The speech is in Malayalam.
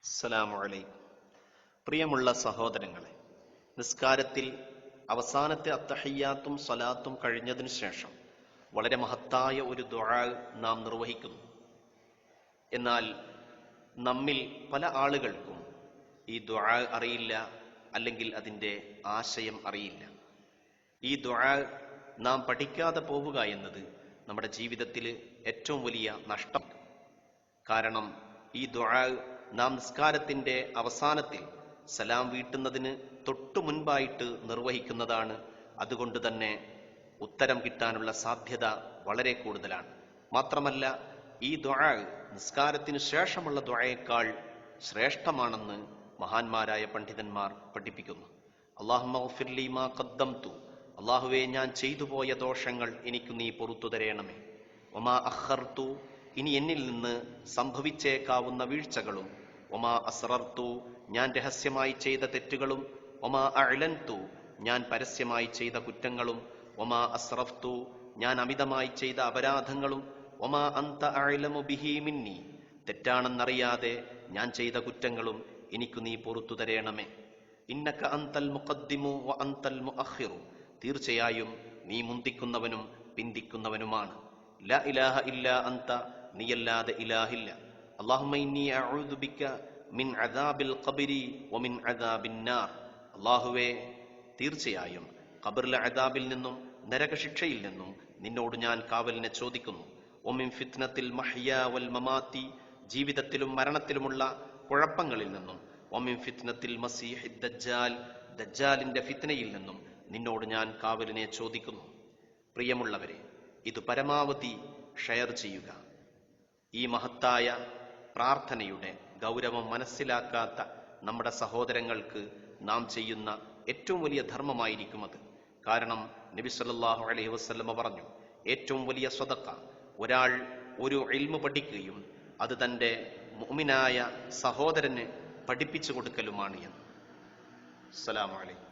അസ്സലാമു അലൈക്കും. പ്രിയമുള്ള സഹോദരങ്ങളെ, നിസ്കാരത്തിൽ അവസാനത്തെ അത്തഹിയ്യാത്തും സ്വലാത്തും കഴിഞ്ഞതിനു ശേഷം വളരെ മഹത്തായ ഒരു ദുആ നാം നിർവഹിക്കുന്നു. എന്നാൽ നമ്മിൽ പല ആളുകൾക്കും ഈ ദുആ അറിയില്ല, അല്ലെങ്കിൽ അതിൻ്റെ ആശയം അറിയില്ല. ഈ ദുആ നാം പഠിക്കാതെ പോവുക എന്നത് നമ്മുടെ ജീവിതത്തിൽ ഏറ്റവും വലിയ നഷ്ടം. കാരണം ഈ ദുആ നാം നിസ്കാരത്തിൻ്റെ അവസാനത്തിൽ സലാം വീട്ടുന്നതിന് തൊട്ടു മുൻപായിട്ട് നിർവഹിക്കുന്നതാണ്. അതുകൊണ്ട് തന്നെ ഉത്തരം കിട്ടാനുള്ള സാധ്യത വളരെ കൂടുതലാണ്. മാത്രമല്ല, ഈ ദുആ നിസ്കാരത്തിനു ശേഷമുള്ള ദുആയേക്കാൾ ശ്രേഷ്ഠമാണെന്ന് മഹാന്മാരായ പണ്ഡിതന്മാർ പഠിപ്പിക്കുന്നു. അല്ലാഹുമ്മ ഗ്ഫിർ ലീ മാ ഖദ്ദംതു, അല്ലാഹുവേ, ഞാൻ ചെയ്തു പോയ ദോഷങ്ങൾ എനിക്ക് നീ പൊറുത്തു തരേണമേ. വമാ അഖർതു, ഇനി എന്നിൽ നിന്ന് സംഭവിച്ചേക്കാവുന്ന വീഴ്ചകളും. വമാ അസ്റർതു, ഞാൻ രഹസ്യമായി ചെയ്ത തെറ്റുകളും. വമാ അഅ്ലൻതു, ഞാൻ പരസ്യമായി ചെയ്ത കുറ്റങ്ങളും. വമാ അസ്റഫ്തു, ഞാൻ അമിതമായി ചെയ്ത അപരാധങ്ങളും. വമാ അൻത അഅ്ലമു ബിഹി മിന്നി, തെറ്റാണെന്നറിയാതെ ഞാൻ ചെയ്ത കുറ്റങ്ങളും എനിക്ക് നീ പൊറുത്തു തരേണമേ. ഇന്നക അൻതൽ മുഖദ്ദിമു വ അൻതൽ മുഅഖിറു, തീർച്ചയായും നീ മുന്തിക്കുന്നവനും പിന്തിക്കുന്നവനുമാണ്. ലാ ഇലാഹ ഇല്ലാ അൻത, നീയല്ലാതെ ഇലാഹില്ല. അല്ലാഹുമ്മ ഇന്നി അഊദു ബിക മിൻ അദാബിൽ ഖബ്രി വ മിൻ അദാബിൻ നാർ, അല്ലാഹുവേ, തീർച്ചയായും ഖബറിലെ അദാബിൽ നിന്നും നരകശിക്ഷയിൽ നിന്നും നിന്നോട് ഞാൻ കാവലിനെ ചോദിക്കുന്നു. വ മിൻ ഫിത്നത്തിൽ മഹ്യാ വൽ മമാതി, ജീവിതത്തിലും മരണത്തിലുമുള്ള കുഴപ്പങ്ങളിൽ നിന്നും. വ മിൻ ഫിത്നത്തിൽ മസീഹിദ് ദജ്ജാൽ, ദജ്ജാലിന്റെ ഫിത്നയിൽ നിന്നും നിന്നോട് ഞാൻ കാവലിനെ ചോദിക്കുന്നു. പ്രിയമുള്ളവരെ, ഇത് പരമാവധി ഷെയർ ചെയ്യുക. ഈ മഹത്തായ പ്രാർത്ഥനയുടെ ഗൗരവം മനസ്സിലാക്കാത്ത നമ്മുടെ സഹോദരങ്ങൾക്ക് നാം ചെയ്യുന്ന ഏറ്റവും വലിയ ധർമ്മമായിരിക്കും അത്. കാരണം നബി സല്ലല്ലാഹു അലൈഹി വസല്ലമ പറഞ്ഞു, ഏറ്റവും വലിയ സ്വതക്ക ഒരാൾ ഒരു ഇൽമു പഠിക്കുകയും അത് തൻ്റെ മുഅ്മിനായ സഹോദരന് പഠിപ്പിച്ചു കൊടുക്കലുമാണ് എന്ന്. അസ്സലാമു അലൈക്കും.